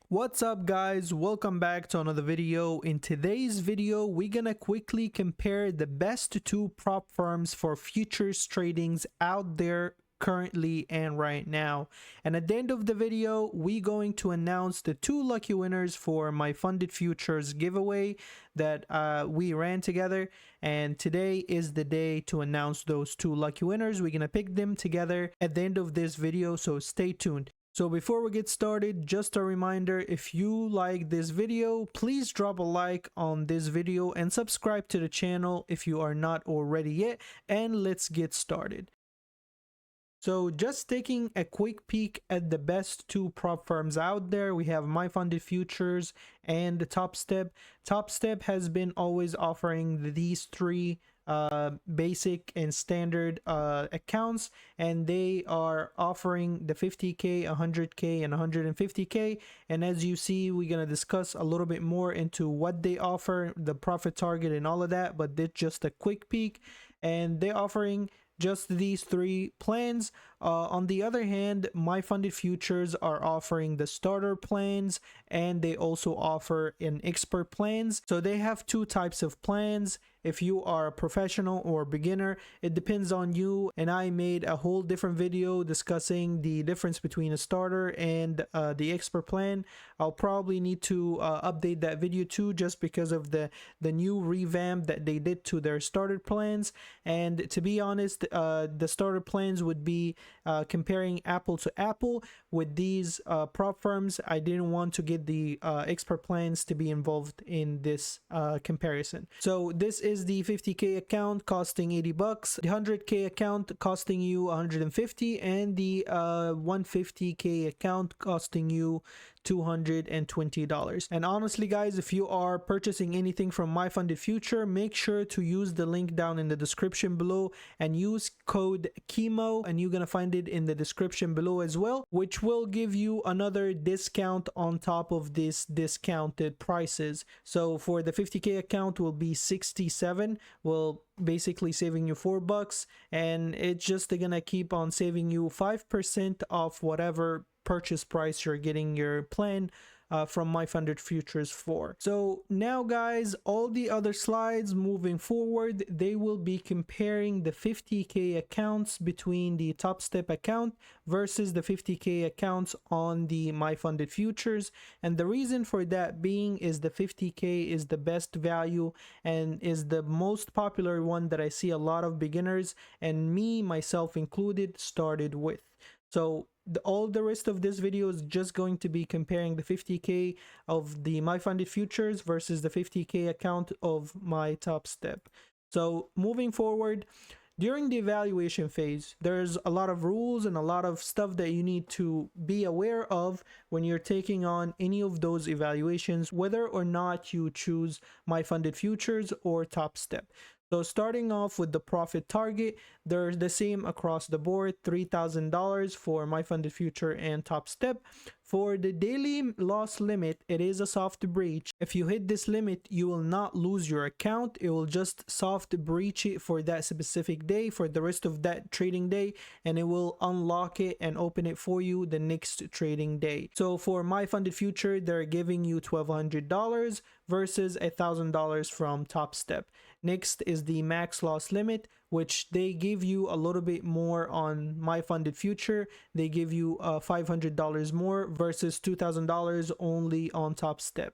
What's up guys, welcome back to another video. In today's video we're gonna quickly compare the best two prop firms for futures tradings out there currently and right now, and at the end of the video we're going to announce the two lucky winners for my funded futures giveaway that we ran together, and today is the day to announce those two lucky winners. We're gonna pick them together at the end of this video, so stay tuned. So before we get started, just a reminder, if you like this video, please drop a like on this video and subscribe to the channel if you are not already yet, and let's get started. So just taking a quick peek at the best two prop firms out there, we have MyFundedFutures and Topstep. Topstep has been always offering these three basic and standard accounts, and they are offering the 50k, 100k, and 150k. And as you see, we're gonna discuss a little bit more into what they offer, the profit target and all of that, but this just a quick peek, and they're offering just these three plans. On the other hand, MyFundedFutures are offering the starter plans, and they also offer an expert plans. So they have two types of plans. If you are a professional or beginner, it depends on you, and I made a whole different video discussing the difference between a starter and the expert plan. I'll probably need to update that video too, just because of the new revamp that they did to their starter plans. And to be honest, the starter plans would be comparing apple to apple with these prop firms. I didn't want to get the expert plans to be involved in this comparison. So this is the 50k account costing 80 bucks, the 100k account costing you 150, and the 150k account costing you $220. And honestly guys, if you are purchasing anything from MyFundedFuture, make sure to use the link down in the description below and use code Kemo, and you're gonna find it in the description below as well, which will give you another discount on top of this discounted prices. So for the 50k account will be 67, will basically saving you $4, and it's just gonna keep on saving you 5% off whatever purchase price you're getting your plan from MyFundedFutures for. So now guys, all the other slides moving forward, they will be comparing the 50k accounts between the Topstep account versus the 50k accounts on the MyFundedFutures. And the reason for that being is the 50k is the best value and is the most popular one that I see a lot of beginners, and me myself included, started with. So all the rest of this video is just going to be comparing the 50k of the MyFundedFutures versus the 50k account of my Topstep. So moving forward, during the evaluation phase, there's a lot of rules and a lot of stuff that you need to be aware of when you're taking on any of those evaluations, whether or not you choose MyFundedFutures or Topstep. So starting off with the profit target, they're the same across the board, $3,000 for MyFundedFuture and Topstep. For the daily loss limit, it is a soft breach. If you hit this limit, you will not lose your account. It will just soft breach it for that specific day, for the rest of that trading day, and it will unlock it and open it for you the next trading day. So for MyFundedFuture, they're giving you $1,200 versus $1,000 from Topstep. Next is the max loss limit, which they give you a little bit more on MyFundedFuture. They give you $500 more versus $2,000 only on Topstep.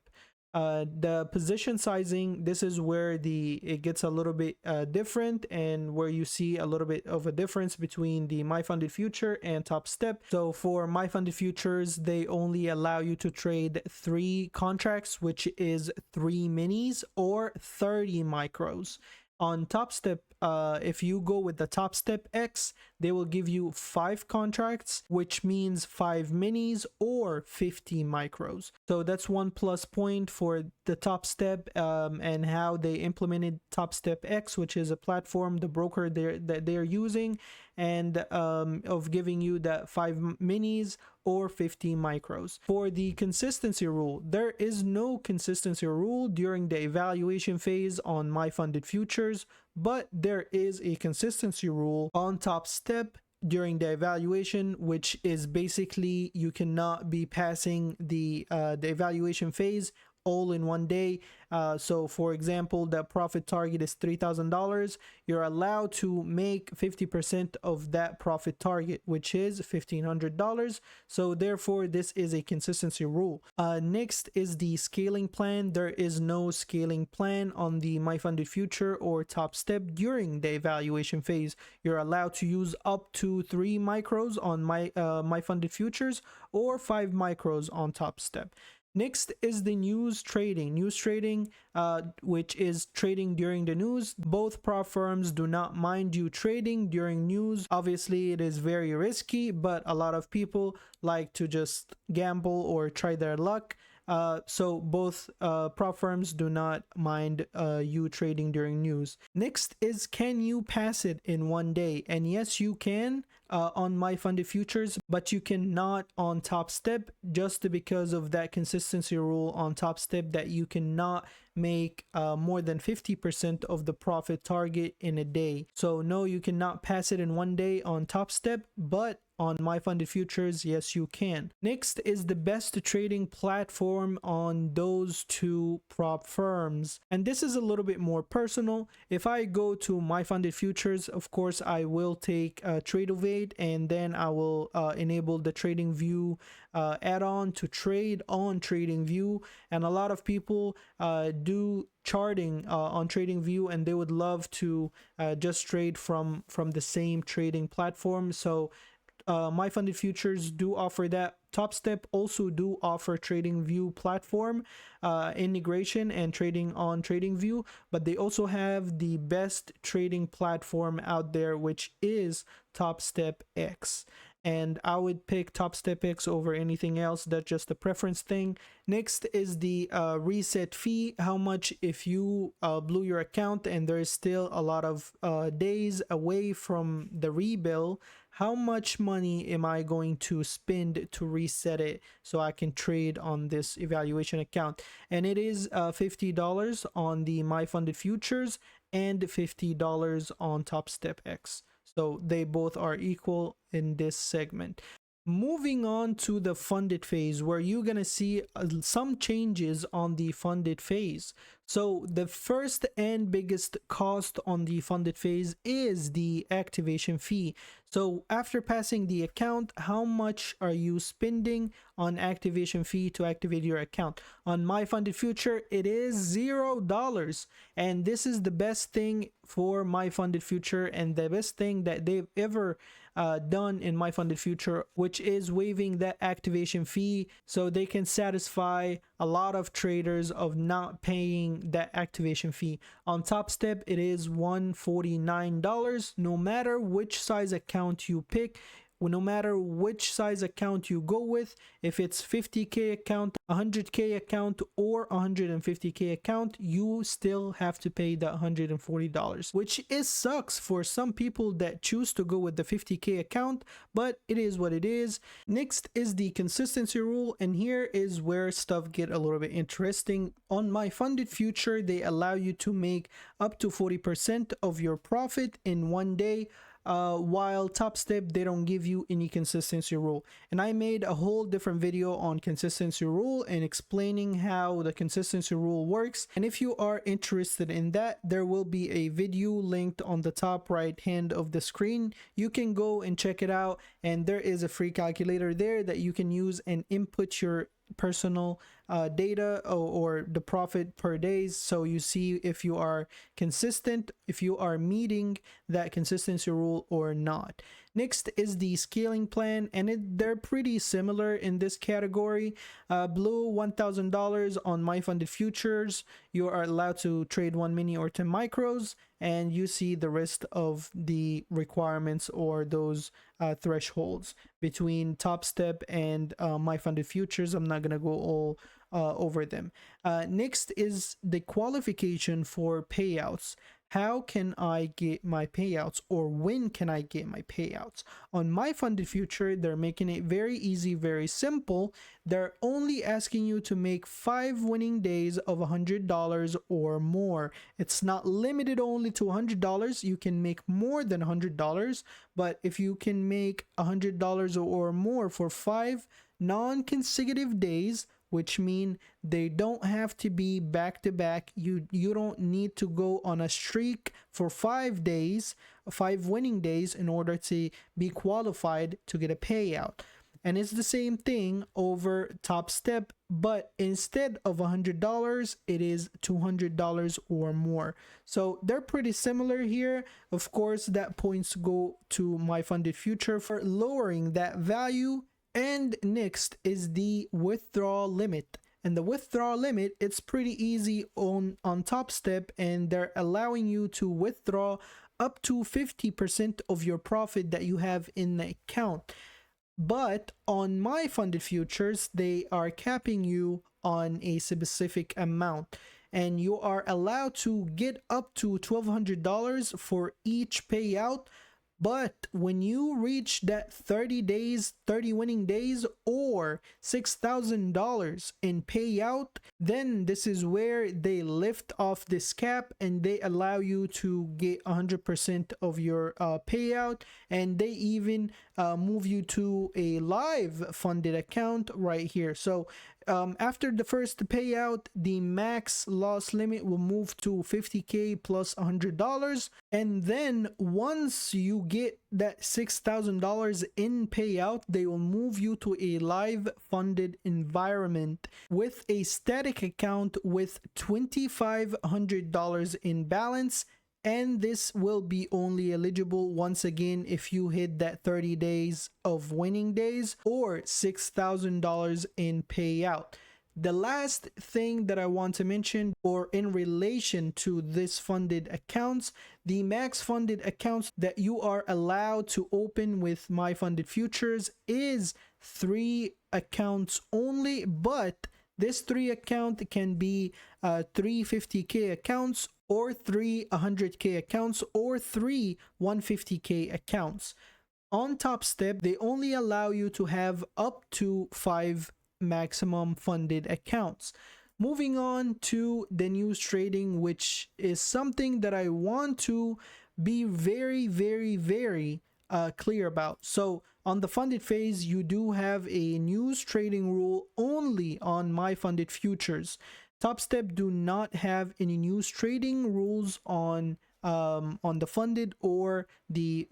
The position sizing, this is where it gets a little bit different, and where you see a little bit of a difference between the MyFundedFuture and Topstep. So for MyFundedFutures, they only allow you to trade 3 contracts, which is 3 minis or 30 micros. On Topstep, if you go with the Topstep X, they will give you 5 contracts, which means 5 minis or 50 micros. So that's one plus point for the Topstep and how they implemented Topstep X, which is a platform, the broker that they're using, and of giving you that 5 minis or 50 micros. For the consistency rule, there is no consistency rule during the evaluation phase on MyFundedFutures, but there is a consistency rule on Topstep during the evaluation, which is basically you cannot be passing the evaluation phase all in one day. So for example, the profit target is $3,000. You're allowed to make 50% of that profit target, which is $1,500. So therefore, this is a consistency rule. Next is the scaling plan. There is no scaling plan on the MyFundedFuture or Topstep during the evaluation phase. You're allowed to use up to 3 micros on MyFundedFutures or 5 micros on Topstep. Next is the news trading. News trading, which is trading during the news. Both prop firms do not mind you trading during news. Obviously, it is very risky, but a lot of people like to just gamble or try their luck. So both prop firms do not mind you trading during news. Next is, can you pass it in one day? And yes, you can on MyFundedFutures, but you cannot on Topstep, just because of that consistency rule on Topstep that you cannot make more than 50% of the profit target in a day. So no, you cannot pass it in one day on Topstep, but on MyFundedFutures, yes, you can. Next is the best trading platform on those two prop firms. And this is a little bit more personal. If I go to MyFundedFutures, of course, I will take Tradeovate, and then I will enable the TradingView add-on to trade on TradingView. And a lot of people do charting on TradingView, and they would love to just trade from the same trading platform. So MyFundedFutures do offer that. Topstep also do offer TradingView platform integration and trading on TradingView, but they also have the best trading platform out there, which is Topstep X. And I would pick Topstep X over anything else. That's just a preference thing. Next is the reset fee. How much if you blew your account and there is still a lot of days away from the rebill, how much money am I going to spend to reset it so I can trade on this evaluation account? And it is $50 on the MyFundedFutures and $50 on Topstep X. So they both are equal in this segment. Moving on to the funded phase, where you're going to see some changes on the funded phase. So the first and biggest cost on the funded phase is the activation fee. So after passing the account, how much are you spending on activation fee to activate your account? On MyFundedFuture, it is $0. And this is the best thing for MyFundedFuture and the best thing that they've ever done in MyFundedFuture, which is waiving that activation fee so they can satisfy a lot of traders of not paying that activation fee. On Topstep, it is $149 no matter which size account you pick. No matter which size account you go with, if it's 50k account, 100k account, or 150k account, you still have to pay that $140, which sucks for some people that choose to go with the 50k account, but it is what it is. Next is the consistency rule, and here is where stuff get a little bit interesting. On MyFundedFuture, they allow you to make up to 40% of your profit in one day, while Topstep, they don't give you any consistency rule. And I made a whole different video on consistency rule and explaining how the consistency rule works. And if you are interested in that, there will be a video linked on the top right hand of the screen. You can go and check it out, and there is a free calculator there that you can use and input your personal data or the profit per days, so you see if you are consistent, if you are meeting that consistency rule or not. Next is the scaling plan, and they're pretty similar in this category. Below $1,000 on MyFundedFutures, you are allowed to trade 1 mini or 10 micros, and you see the rest of the requirements or those thresholds between Topstep and MyFundedFutures. I'm not gonna go all over them. Next is the qualification for payouts. how can I get my payouts, or when can I get my payouts? On My Funded Future, they're making it very easy, very simple. They're only asking you to make 5 winning days of $100 or more. It's not limited only to $100. You can make more than $100, but if you can make $100 or more for 5 non-consecutive days, which mean they don't have to be back to back. You don't need to go on a streak for 5 days, 5 winning days, in order to be qualified to get a payout. And it's the same thing over Topstep, but instead of $100, it is $200 or more. So they're pretty similar here. Of course, that points go to My Funded Future for lowering that value. And next is the withdrawal limit. And the withdrawal limit, it's pretty easy on Topstep, and they're allowing you to withdraw up to 50% of your profit that you have in the account. But on My Funded Futures, they are capping you on a specific amount, and you are allowed to get up to $1,200 for each payout. But when you reach that 30 days, 30 winning days, or $6,000 in payout, then this is where they lift off this cap and they allow you to get 100% of your payout. And they even move you to a live funded account right here. So after the first payout, the max loss limit will move to $50K plus $100. And then once you get that $6,000 in payout, they will move you to a live funded environment with a static account with $2,500 in balance. And this will be only eligible once again if you hit that 30 days of winning days or $6,000 in payout. The last thing that I want to mention, or in relation to this funded accounts, the max funded accounts that you are allowed to open with My Funded Futures is 3 accounts only, but this 3 account can be 3 50K accounts, or 3 100K accounts, or 3 150K accounts. On Topstep, they only allow you to have up to 5 maximum funded accounts. Moving on to the news trading, which is something that I want to be very clear about. So on the funded phase, you do have a news trading rule only on My Funded Futures. Topstep do not have any news trading rules on the funded or the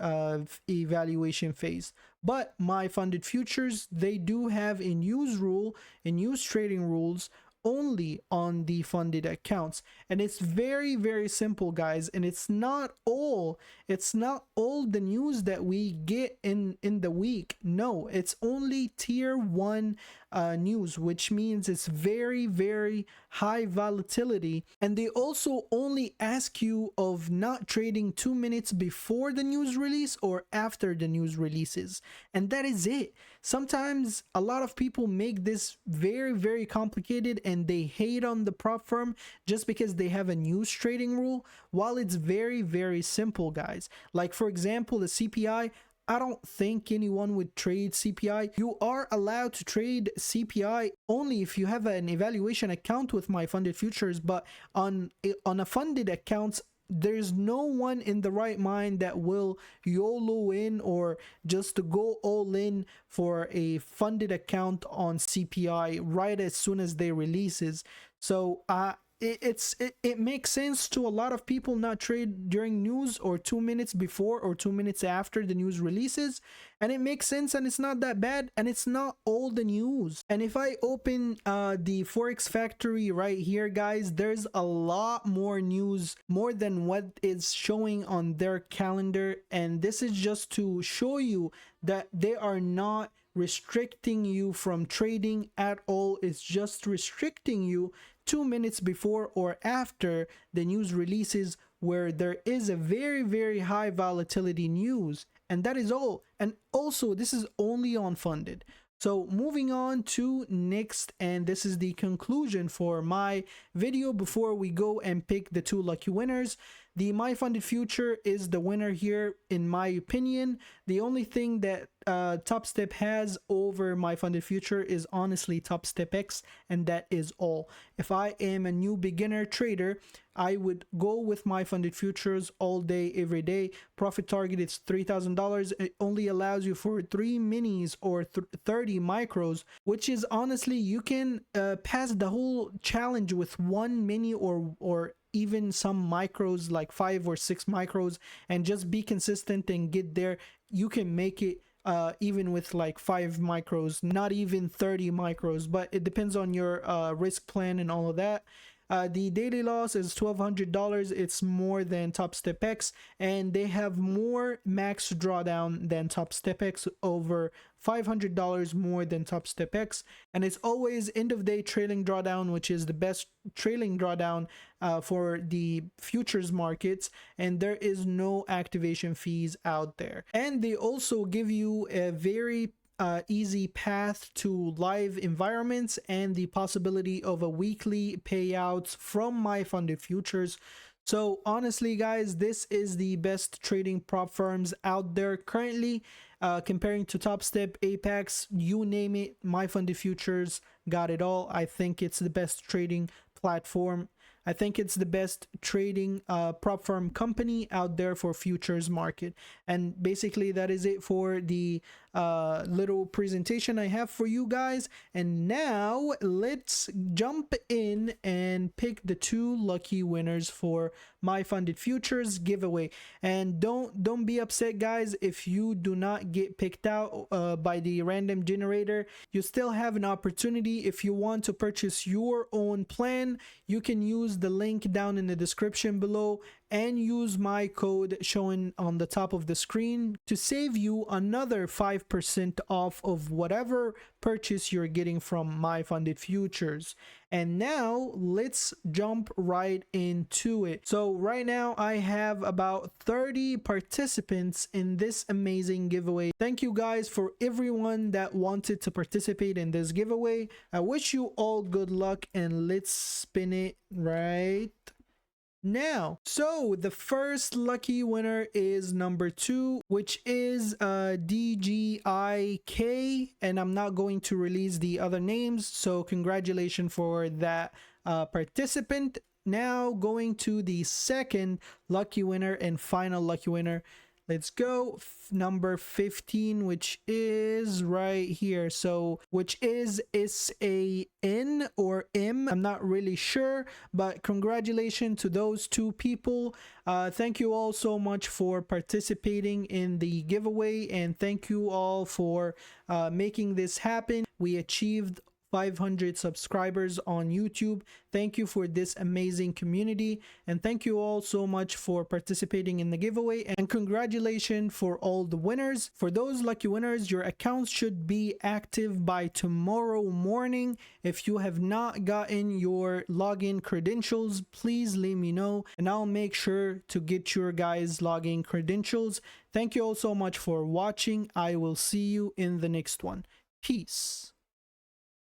evaluation phase. But My Funded Futures, they do have a news rule, a news trading rules only on the funded accounts. And it's very simple, guys, and it's not all the news that we get in the week. No, it's only tier 1 news, which means it's very high volatility. And they also only ask you of not trading 2 minutes before the news release or after the news releases, and that is it. Sometimes a lot of people make this very complicated, and they hate on the prop firm just because they have a news trading rule, while it's very simple, guys. Like, for example, the CPI, I don't think anyone would trade CPI. You are allowed to trade CPI only if you have an evaluation account with My Funded Futures, but on a funded accounts, there's no one in the right mind that will YOLO in or just to go all in for a funded account on CPI right as soon as they releases. So it makes sense to a lot of people not trade during news or 2 minutes before or 2 minutes after the news releases, and it makes sense, and it's not that bad, and it's not all the news. And if I open the Forex Factory right here, guys, there's a lot more news, more than what is showing on their calendar, and this is just to show you that they are not restricting you from trading at all. It's just restricting you 2 minutes before or after the news releases, where there is a very high volatility news, and that is all. And also, this is only on funded. So moving on to next, and this is the conclusion for my video before we go and pick the 2 lucky winners. The MyFunded Future is the winner here, in my opinion. The only thing that Topstep has over MyFunded Future is honestly Topstep X, and that is all. If I am a new beginner trader, I would go with MyFunded Futures all day, every day. Profit target is $3,000. It only allows you for 3 minis or 30 micros, which is honestly, you can pass the whole challenge with 1 mini or even some micros, like 5 or 6 micros, and just be consistent and get there. You can make it even with like 5 micros, not even 30 micros, but it depends on your risk plan and all of that. The daily loss is $1,200. It's more than Topstep X, and they have more max drawdown than Topstep X, over $500 more than Topstep X, and it's always end of day trailing drawdown, which is the best trailing drawdown for the futures markets, and there is no activation fees out there. And they also give you a very easy path to live environments and the possibility of a weekly payouts from MyFunded Futures. So honestly, guys, this is the best trading prop firms out there currently, comparing to Topstep, Apex, you name it. MyFunded Futures got it all. I think it's the best trading platform. I think it's the best trading prop firm company out there for futures market. And basically that is it for the little presentation I have for you guys. And now let's jump in and pick the 2 lucky winners for MyFunded Futures giveaway. And don't be upset, guys, if you do not get picked out by the random generator. You still have an opportunity. If you want to purchase your own plan, you can use the link down in the description below and use my code showing on the top of the screen to save you another 5% off of whatever purchase you're getting from MyFunded Futures. And now let's jump right into it. So right now I have about 30 participants in this amazing giveaway. Thank you guys for everyone that wanted to participate in this giveaway. I wish you all good luck, and let's spin it right now. So the first lucky winner is number 2, which is DGIK, and I'm not going to release the other names, so congratulations for that participant. Now going to the second lucky winner and final lucky winner. Let's go. Number 15, which is right here. So which is SAN or M, I'm not really sure, but congratulations to those 2 people. Thank you all so much for participating in the giveaway, and thank you all for making this happen. We achieved 500 subscribers on YouTube. Thank you for this amazing community, and thank you all so much for participating in the giveaway, and congratulations for all the winners. For those lucky winners, your accounts should be active by tomorrow morning. If you have not gotten your login credentials, please let me know and I'll make sure to get your guys login credentials. Thank you all so much for watching. I will see you in the next one. Peace.